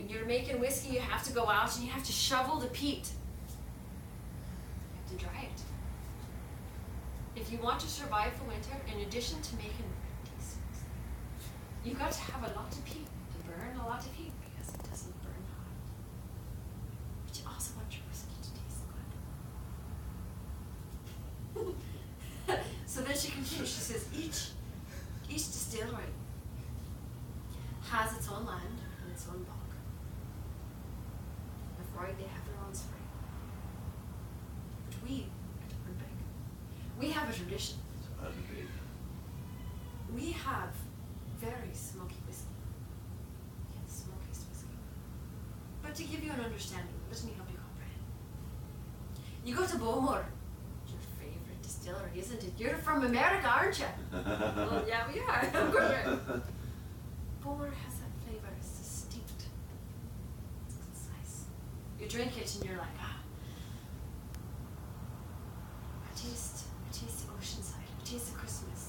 when you're making whiskey, you have to go out and you have to shovel the peat. You have to dry it. If you want to survive the winter, in addition to making decent whiskey, you've got to have a lot of peat, to burn a lot of peat, because it doesn't burn hot. But you also want your whiskey to taste good. So then she continues, she says, each distillery has its own land and its own bog. Before they have their own spring. But we at Arrrrrrrrrrdbeg, we have a tradition. We have very smoky whiskey. Yes, smokiest whiskey. But to give you an understanding, let me help you comprehend. You go to Bowmore, your favorite distillery, isn't it? You're from America, aren't you? Well, yeah, we are. Of course we are. Bowmore has that flavor. It's distinct. It's concise. You drink it and you're like, ah. I taste the oceanside. I taste the Christmas.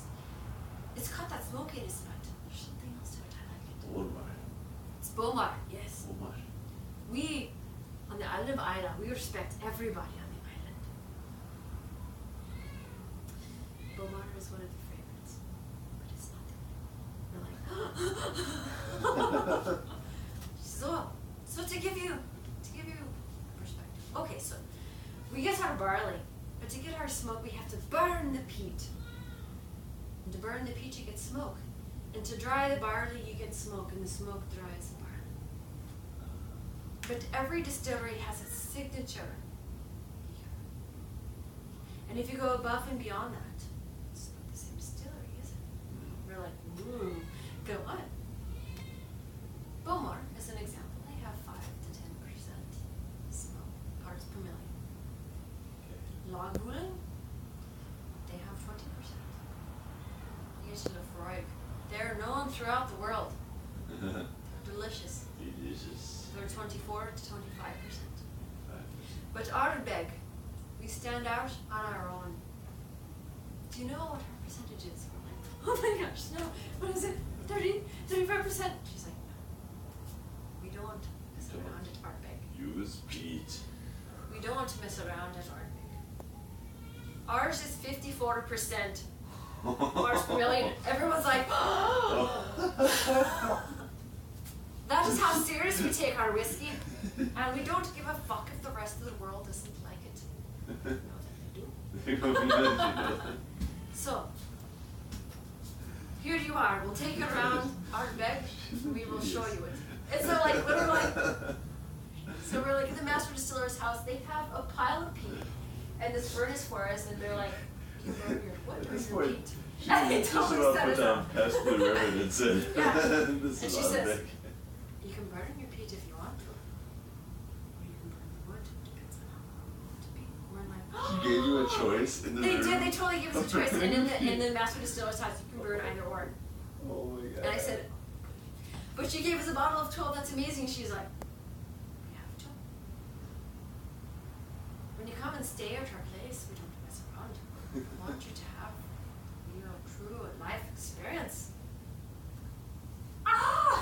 It's got that smokiness, but there's something else to it. I like it. Bowmore. It's Bowmore, yes. Bowmore. We, on the island of Isla, we respect everybody on the island. Bowmore is one of the favorites, but it's not the We're like, so to give you perspective. Okay, so we get our barley, but to get our smoke, we have to burn the peat. And to burn the peat, you get smoke. And to dry the barley, you get smoke, and the smoke dries the barley. But every distillery has its signature beer. And if you go above and beyond that, it's not the same distillery, is it? We're like, ooh, go on. Bowmore, as an example, they have 5 to 10% smoke parts per million. Lagavulin, they have 20%. Usually Lefroy, they're known throughout the world. They're delicious. Delicious. They're 24 to 25%. But Arrrrrrrrrbeg, we stand out on our own. Do you know what our percentage is? We're like, oh my gosh, no, what is it? 30, 35%? She's like, no. We don't mess around at Arrrrrrrrbeg. Use peat. We don't mess around at Arrrrrrrrbeg. Ours is 54%. Parts per million. Everyone's like, oh. That is how serious we take our whiskey, and we don't give a fuck if the rest of the world doesn't like it. No, that they do. So, here you are. We'll take you around Arrrrrrrrbeg, and we will show you it. And so, like, we're like at the master distiller's house. They have a pile of peat and this furnace for us, and they're like, you burn your wood or your peat? And they totally set us up. Past Blue River and said, yeah. This and is she says, Arrrrrrrrbeg. you can burn your peat if you want to, or you can burn the wood. Depends on how long you want to be. We're like, She gave you a choice in the they room? did. They totally gave us a choice. And in the master distiller's house, you can burn either or. Oh my god. And I said, but she gave us a bottle of 12. That's amazing. She's like, we have to. When you come and stay at our place, we don't mess around. We want you to have real, true life experience. Ah!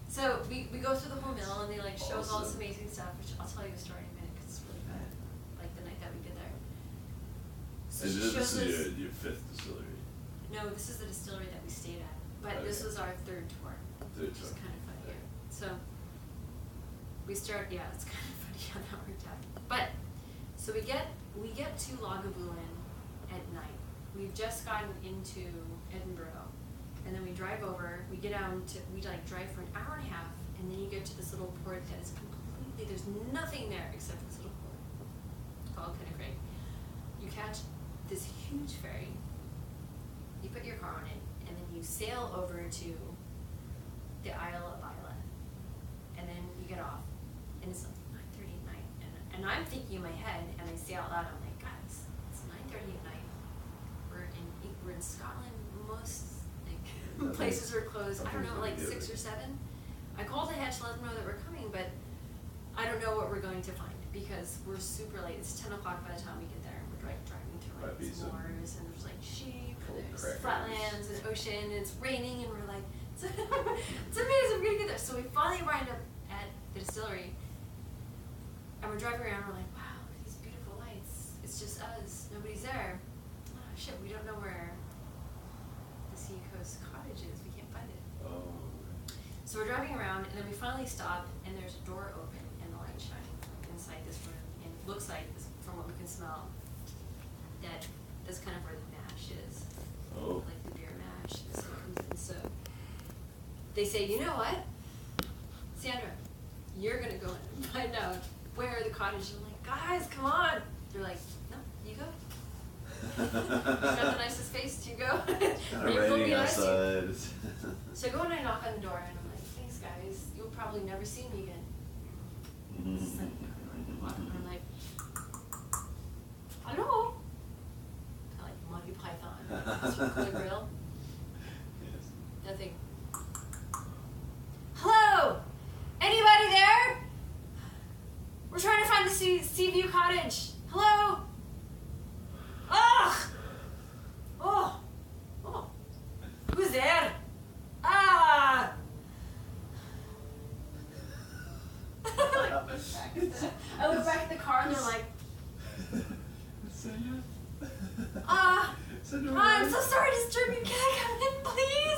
So we go through the whole mill, and they like show us all this amazing stuff, which I'll tell you a story in a minute because it's really bad. Like the night that we did there. So And she this shows us. is your 5th distillery. No, this is the distillery that we stayed at, but Okay. this was our 3rd tour, Third which is tour. kind of funny. Yeah. So we start. Yeah, it's kind of funny how that worked out. But so we get to Lagavulin at night. We've just gotten into Edinburgh, and then we drive over. We get down to we like drive for an hour and a half, and then you get to this little port that is completely there's nothing there except this little port. It's called Penacraig. You catch this huge ferry. You put your car on it, and then you sail over to the Isle of Isla, and then you get off, and it's like 9:30 at night, and I'm thinking in my head, and I say out loud, I'm like, God, it's 9:30 at night. We're in Scotland. Most like places are closed. I don't know, like 6 or 7. I called ahead to let them know that we're coming, but I don't know what we're going to find because we're super late. It's 10 o'clock by the time we get there. We're driving through like these moors, and there's like sheep, and there's flatlands and ocean, and it's raining, and we're like, it's It's amazing, we're gonna get there. So we finally wind up at the distillery, and we're driving around, we're like, wow, look at these beautiful lights. It's just us, nobody's there. Oh shit, we don't know where the Seacoast Cottage is, we can't find it. Oh. So we're driving around, and then we finally stop, and there's a door open, and the light shining inside this room, and it looks like, from what we can smell, that that's kind of where the mash is. Oh. Like the beer mash. So it comes in. So they say, you know what, Sandra, you're gonna go in and find out where the cottage is. I'm like, guys, come on. They're like, no, you go. Got the nicest face. You go. Kind of You go be raining nice to you. outside. So I go and I knock on the door, and I'm like, thanks, guys. You'll probably never see me again. It's like, I'm like, hello. Kind of like Monty Python. Circle the grill. Yes. Nothing. Hello! Anybody there? We're trying to find the Seaview Cottage. Hello? Ugh! Oh! Oh! Who's there? Ah! I look back at the car and they're like, Sandra? ah! Sandra, I'm so sorry to disturb you. Can I come in, please?